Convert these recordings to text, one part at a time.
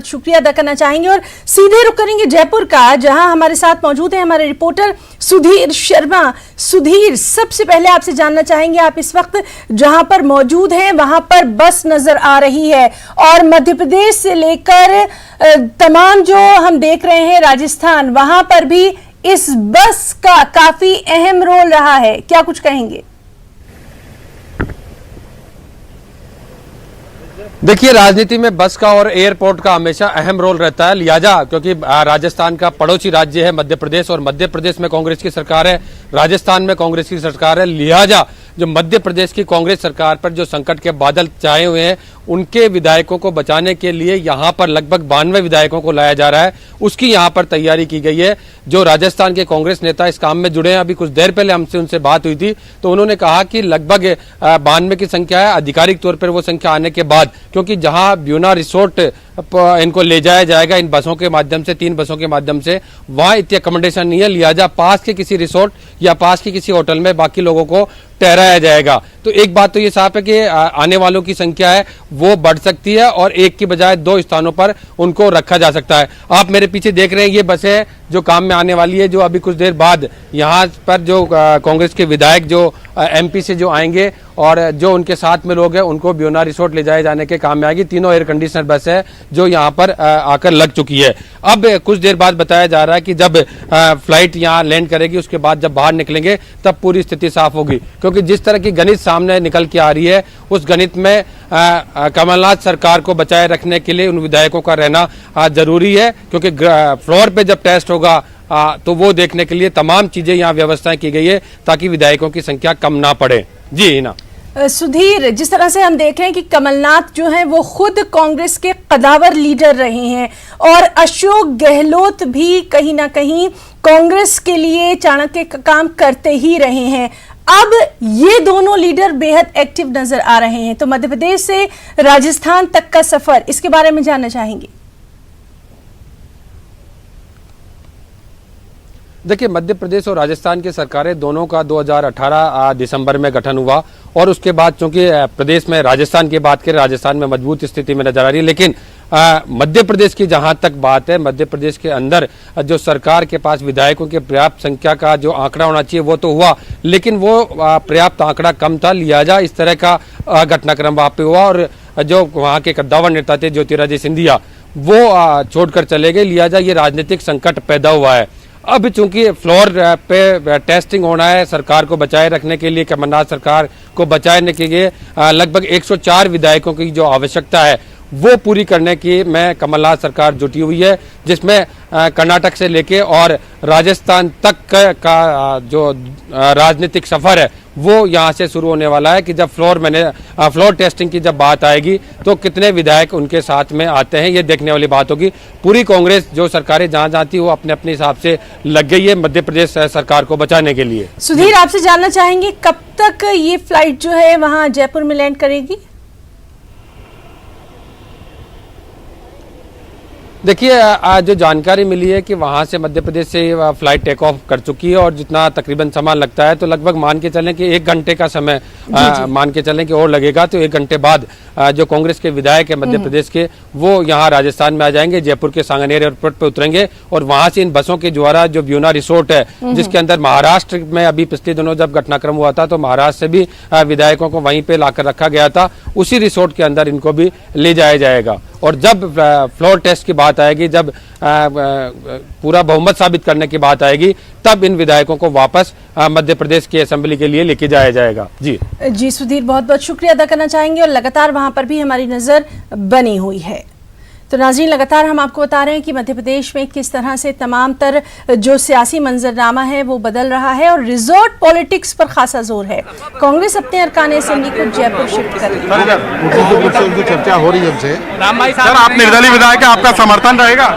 शुक्रिया अदा करना चाहेंगे और सीधे रुक करेंगे जयपुर का, जहां हमारे साथ मौजूद है हमारे रिपोर्टर सुधीर शर्मा। सुधीर, सबसे पहले आपसे जानना चाहेंगे, आप इस वक्त जहां पर मौजूद हैं वहां पर बस नजर आ रही है और मध्य प्रदेश से लेकर तमाम जो हम देख रहे हैं राजस्थान, वहां पर भी इस बस का काफी अहम रोल रहा है, क्या कुछ कहेंगे? देखिए, राजनीति में बस का और एयरपोर्ट का हमेशा अहम रोल रहता है, लिहाजा क्योंकि राजस्थान का पड़ोसी राज्य है मध्य प्रदेश और मध्य प्रदेश में कांग्रेस की सरकार है, राजस्थान में कांग्रेस की सरकार है। लिहाजा जो मध्य प्रदेश की कांग्रेस सरकार पर जो संकट के बादल छाए हुए हैं, उनके विधायकों को बचाने के लिए यहां पर लगभग 92 विधायकों को लाया जा रहा है, उसकी यहां पर तैयारी की गई है। जो राजस्थान के कांग्रेस नेता इस काम में जुड़े हैं, अभी कुछ देर पहले हमसे उनसे बात हुई थी तो उन्होंने कहा कि लगभग 92 की संख्या है, आधिकारिक तौर पर वो संख्या आने के बाद, क्योंकि जहां ब्यूना रिसोर्ट इनको ले जाया जाएगा इन बसों के माध्यम से, 3 बसों के माध्यम से, वहां इतनी अकोमोडेशन नहीं है, लिहाजा पास के किसी रिसोर्ट या पास के किसी होटल में बाकी लोगों को ठहराया जाएगा। तो एक बात तो ये साफ है कि आने वालों की संख्या है वो बढ़ सकती है और एक की बजाय 2 स्थानों पर उनको रखा जा सकता है। आप मेरे पीछे देख रहे हैं ये बसें जो काम में आने वाली है, जो अभी कुछ देर बाद यहाँ पर जो कांग्रेस के विधायक जो एमपी से जो आएंगे और जो उनके साथ में लोग हैं उनको ब्यूना रिसोर्ट ले जाए जाने के काम में आएगी। तीनों एयर कंडीशनर बस है जो यहाँ पर आकर लग चुकी है। अब कुछ देर बाद बताया जा रहा है कि जब फ्लाइट यहाँ लैंड करेगी उसके बाद जब बाहर निकलेंगे तब पूरी स्थिति साफ होगी, क्योंकि जिस तरह की गणित सामने निकल के आ रही है उस गणित में कमलनाथ सरकार को बचाए रखने के लिए उन विधायकों का रहना जरूरी है, क्योंकि फ्लोर पे जब टेस्ट होगा तो वो देखने के लिए तमाम चीजें यहाँ व्यवस्थाएं की गई है ताकि विधायकों की संख्या कम ना पड़े। जी हिना। सुधीर, जिस तरह से हम देख रहे हैं कि कमलनाथ जो हैं वो खुद कांग्रेस के कदावर लीडर रहे हैं और अशोक गहलोत भी कहीं ना कहीं कांग्रेस के लिए चाणक्य का काम करते ही रहे हैं, अब ये दोनों लीडर बेहद एक्टिव नजर आ रहे हैं, तो मध्य प्रदेश से राजस्थान तक का सफर, इसके बारे में जानना चाहेंगे। देखिए, मध्य प्रदेश और राजस्थान की सरकारें दोनों का 2018 दिसंबर में गठन हुआ और उसके बाद चूंकि प्रदेश में राजस्थान की बात करें, राजस्थान में मजबूत स्थिति में नजर आ रही है, लेकिन मध्य प्रदेश की जहां तक बात है, मध्य प्रदेश के अंदर जो सरकार के पास विधायकों की पर्याप्त संख्या का जो आंकड़ा होना चाहिए वो तो हुआ, लेकिन वो पर्याप्त आंकड़ा कम था, लिहाजा इस तरह का घटनाक्रम वहां पे हुआ और जो वहां के कद्दावर नेता थे ज्योतिरादित्य सिंधिया वो छोड़कर चले गए, लिहाजा ये राजनीतिक संकट पैदा हुआ है। अब चूंकि फ्लोर पे टेस्टिंग होना है सरकार को बचाए रखने के लिए, कमलनाथ सरकार को बचाने के लिए लगभग 104 विधायकों की जो आवश्यकता है वो पूरी करने की में कमलनाथ सरकार जुटी हुई है, जिसमें कर्नाटक से लेके और राजस्थान तक का जो राजनीतिक सफर है वो यहाँ से शुरू होने वाला है कि जब फ्लोर टेस्टिंग की जब बात आएगी तो कितने विधायक उनके साथ में आते हैं, ये देखने वाली बात होगी। पूरी कांग्रेस जो सरकारें जहाँ जाती वो अपने अपने हिसाब से लग गई है मध्य प्रदेश सरकार को बचाने के लिए। सुधीर, आपसे जानना चाहेंगे कब तक ये फ्लाइट जो है वहाँ जयपुर में लैंड करेगी? देखिए, जो जानकारी मिली है कि वहां से मध्य प्रदेश से फ्लाइट टेक ऑफ कर चुकी है और जितना तकरीबन समय लगता है तो लगभग मान के चलें कि 1 घंटे का समय मान के चलें कि और लगेगा, तो 1 घंटे बाद जो कांग्रेस के विधायक है मध्य प्रदेश के वो यहाँ राजस्थान में आ जाएंगे, जयपुर के सांगनेर एयरपोर्ट पे उतरेंगे और वहां से इन बसों के द्वारा जो ब्यूना रिसोर्ट है जिसके अंदर महाराष्ट्र में अभी पिछले दिनों जब घटनाक्रम हुआ था तो महाराष्ट्र से भी विधायकों को वहीं पे लाकर रखा गया था, उसी रिसोर्ट के अंदर इनको भी ले जाया जाएगा और जब फ्लोर टेस्ट की बात आएगी, जब पूरा बहुमत साबित करने की बात आएगी तब इन विधायकों को वापस मध्य प्रदेश की असेंबली के लिए लेके जाया जाएगा। जी सुधीर, बहुत बहुत शुक्रिया अदा करना चाहेंगे और लगातार वहां पर भी हमारी नजर बनी हुई है। तो नाज़रीन, लगातार हम आपको बता रहे हैं कि मध्य प्रदेश में किस तरह से तमाम तर जो सियासी मंजरनामा है वो बदल रहा है और रिजॉर्ट पॉलिटिक्स पर खासा जोर है। कांग्रेस अपने अरकान असेंबली को जयपुर शिफ्ट कर रही है। चर्चा हो रही है हमसे। सर, आप निर्दलीय विधायक है, आपका समर्थन रहेगा?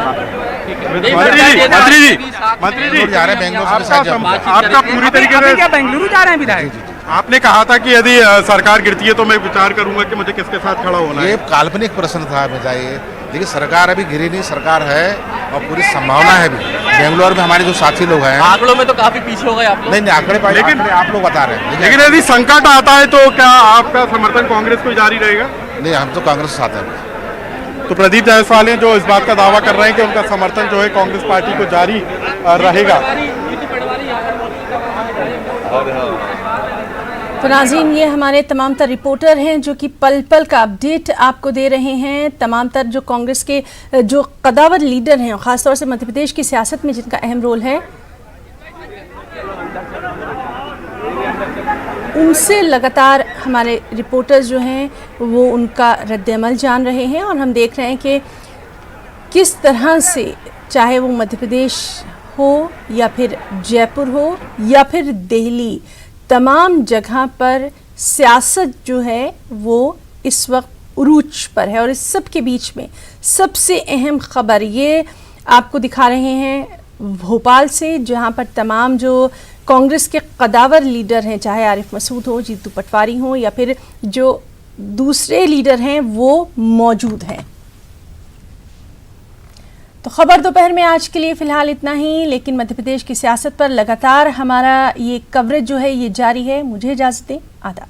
मंत्री जी जा रहे हैं बेंगलुरु से, आपका पूरी तरीके से बेंगलुरु जा रहे हैं विधायक? आपने कहा था कि यदि सरकार गिरती है तो मैं विचार करूंगा कि मुझे किसके साथ खड़ा होना है। ये काल्पनिक प्रश्न था हमेशा ये, देखिए सरकार अभी गिरी नहीं, सरकार है और पूरी संभावना है भी। बेंगलोर में हमारे जो साथी लोग हैं, आंकड़ों में तो काफी पीछे हो गए आप लोग। नहीं आंकड़े, लेकिन आप लोग बता रहे हैं, लेकिन यदि संकट आता है तो क्या आपका समर्थन कांग्रेस को जारी रहेगा? नहीं, हम तो कांग्रेस के साथ हैं। तो प्रदीप जायसवाल हैं जो इस बात का दावा कर रहे हैं कि उनका समर्थन जो है कांग्रेस पार्टी को जारी रहेगा। तो नाज़रीन, ये हमारे तमाम तर रिपोर्टर हैं जो कि पल पल का अपडेट आपको दे रहे हैं। तमाम तर जो कांग्रेस के जो कदावर लीडर हैं, ख़ासतौर से मध्य प्रदेश की सियासत में जिनका अहम रोल है, उनसे लगातार हमारे रिपोर्टर्स जो हैं वो उनका रद्द-ए-अमल जान रहे हैं। और हम देख रहे हैं कि किस तरह से, चाहे वो मध्य प्रदेश हो या फिर जयपुर हो या फिर दिल्ली, तमाम जगह पर सियासत जो है वो इस वक्त उरूज पर है। और इस सब के बीच में सबसे अहम खबर ये आपको दिखा रहे हैं भोपाल से, जहां पर तमाम जो कांग्रेस के कदावर लीडर हैं, चाहे आरिफ मसूद हो, जीतू पटवारी हो या फिर जो दूसरे लीडर हैं, वो मौजूद हैं। तो खबर दोपहर में आज के लिए फ़िलहाल इतना ही, लेकिन मध्य प्रदेश की सियासत पर लगातार हमारा ये कवरेज जो है ये जारी है। मुझे इजाज़त दें, आदाब।